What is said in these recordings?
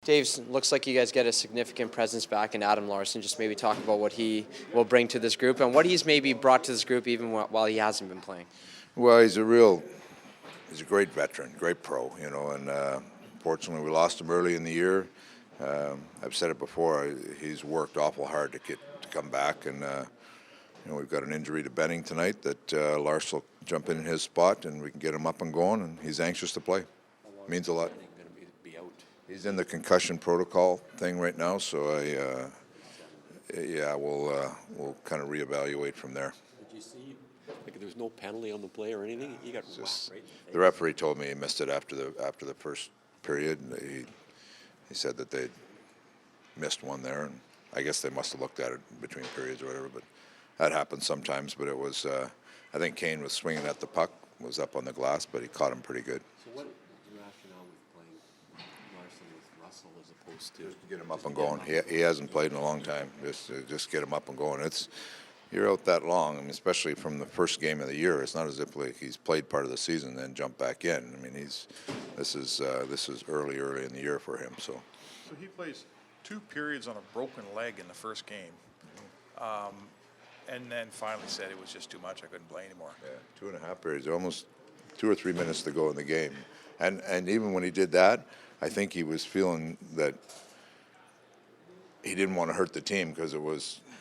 Dave, looks like you guys get a significant presence back in Adam Larsson. Just maybe talk about what he will bring to this group and what he's maybe brought to this group even while he hasn't been playing. Well, he's a great veteran, great pro, and fortunately we lost him early in the year. I've said it before, he's worked awful hard to come back, and we've got an injury to Benning tonight that Lars will jump in his spot and we can get him up and going, and he's anxious to play. Means a lot. He's in the concussion protocol thing right now, so we'll kind of reevaluate from there. Did you see, like, there's no penalty on the play or anything? He got whacked, right? The referee told me he missed it after the first period. He said that they'd missed one there, and I guess they must have looked at it between periods or whatever. But that happens sometimes. But it was, I think Kane was swinging at the puck, was up on the glass, but he caught him pretty good. So what rationale with playing Larsson with Russell as opposed to get him up and going? He hasn't played in a long time. Just get him up and going. You're out that long. I mean, especially from the first game of the year. It's not as if like he's played part of the season and then jump back in. I mean, this is early in the year for him. So he plays 2 periods on a broken leg in the first game, and then finally said it was just too much. I couldn't play anymore. Yeah, 2.5 periods, almost 2 or 3 minutes to go in the game, and even when he did that, I think he was feeling that he didn't want to hurt the team because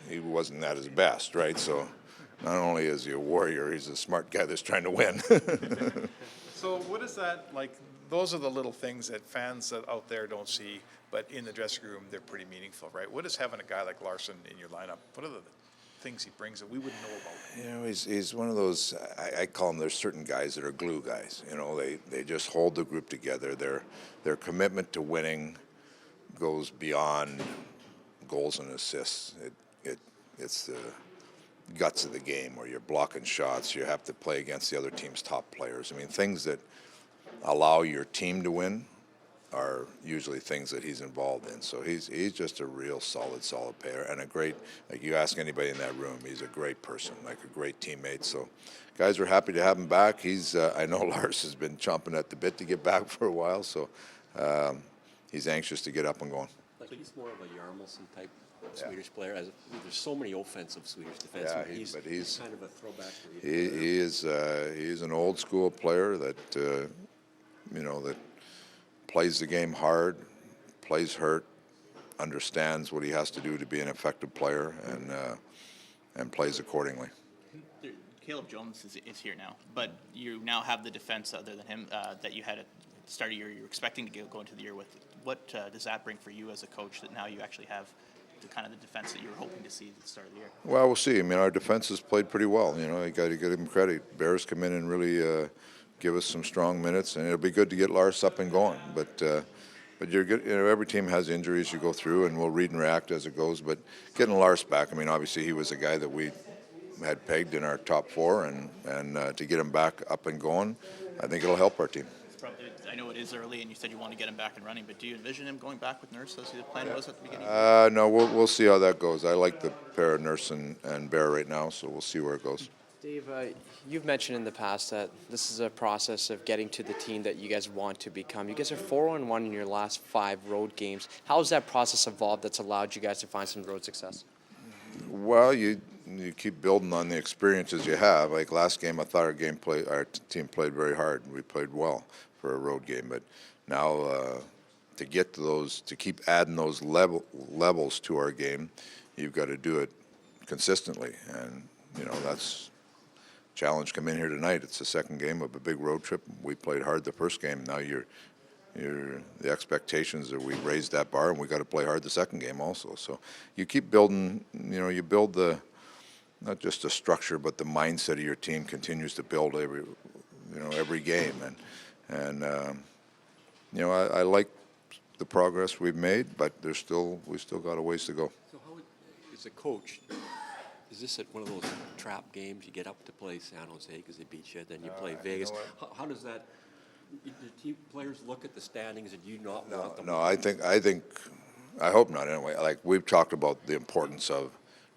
he wasn't at his best, right? So not only is he a warrior, he's a smart guy that's trying to win. So what is that like? Those are the little things that fans out there don't see, but in the dressing room, they're pretty meaningful, right? What is having a guy like Larsson in your lineup? What are the things he brings that we wouldn't know about? He's one of those, I call him, there's certain guys that are glue guys. They just hold the group together. Their commitment to winning goes beyond goals and assists. It's the guts of the game where you're blocking shots. You have to play against the other team's top players. I mean, things that allow your team to win are usually things that he's involved in. So he's just a real solid player and a great, like you ask anybody in that room, he's a great person, like a great teammate. So guys are happy to have him back. I know Lars has been chomping at the bit to get back for a while, so he's anxious to get up and going. Like, he's more of a Yarmelson type Swedish player. There's so many offensive Swedish defensemen. Yeah, he's kind of a throwback. He's an old school player that that plays the game hard, plays hurt, understands what he has to do to be an effective player, and plays accordingly. Caleb Jones is here now, but you now have the defense other than him that you had at the start of the year. You're expecting to go into the year with. What does that bring for you as a coach that now you actually have the kind of the defense that you were hoping to see at the start of the year? Well, we'll see. I mean, our defense has played pretty well. You got to give him credit. Bears come in and really give us some strong minutes, and it'll be good to get Lars up and going. But you're good. Every team has injuries you go through, and we'll read and react as it goes. But getting Lars back, I mean, obviously he was a guy that we had pegged in our top 4, and to get him back up and going, I think it'll help our team. I know it is early, and you said you want to get him back and running, but do you envision him going back with Nurse as the plan was at the beginning? No, we'll see how that goes. I like the pair of Nurse and Bear right now, so we'll see where it goes. Dave, you've mentioned in the past that this is a process of getting to the team that you guys want to become. You guys are 4-1 in your last 5 road games. How has that process evolved that's allowed you guys to find some road success? Well, you keep building on the experiences you have. Like last game, I thought our team played very hard, and we played well for a road game. But now to get to those, to keep adding those levels to our game, you've got to do it consistently, and that's challenge. Come in here tonight. It's the second game of a big road trip. We played hard the first game. Now the expectations are we raised that bar, and we got to play hard the second game also. So you keep building. You build not just the structure, but the mindset of your team continues to build every game. And I like the progress we've made, but we still got a ways to go. So how, as a coach, is this one of those trap games? You get up to play San Jose because they beat you, then you play Vegas. How does that? Do team players look at the standings and you not want them? No, I hope not anyway. Like we've talked about the importance of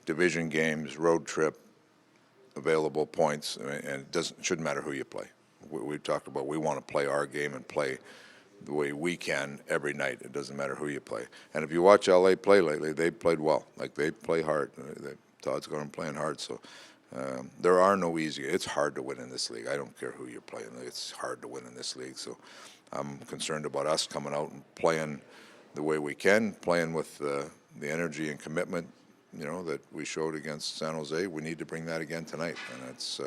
division games, road trip, available points, and it shouldn't matter who you play. We've talked about we want to play our game and play the way we can every night. It doesn't matter who you play. And if you watch LA play lately, they played well. Like, they play hard. Todd's got them playing hard. So there are no easy. It's hard to win in this league. I don't care who you're playing. It's hard to win in this league. So I'm concerned about us coming out and playing the way we can, playing with the energy and commitment, that we showed against San Jose. We need to bring that again tonight, and that's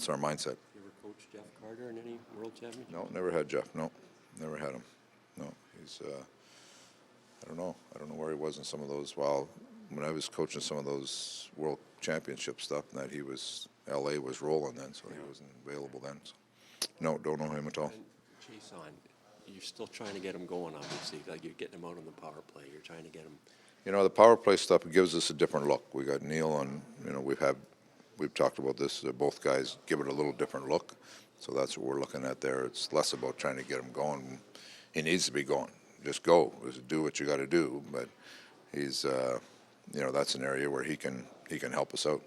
our mindset. You ever coached Jeff Carter in any World Championship? No, never had Jeff. No, never had him. No, he's. I don't know. I don't know where he was in some of those. Well, when I was coaching some of those World Championship stuff, that he was LA was rolling then, so he wasn't available then. So, no, don't know him at all. And Jason, you're still trying to get him going, obviously. Like, you're getting him out on the power play. You're trying to get him. The power play stuff gives us a different look. We got Neil and we've talked about this. Both guys give it a little different look, so that's what we're looking at there. It's less about trying to get him going. He needs to be going. Just go. Just do what you got to do. But he's, that's an area where he can help us out.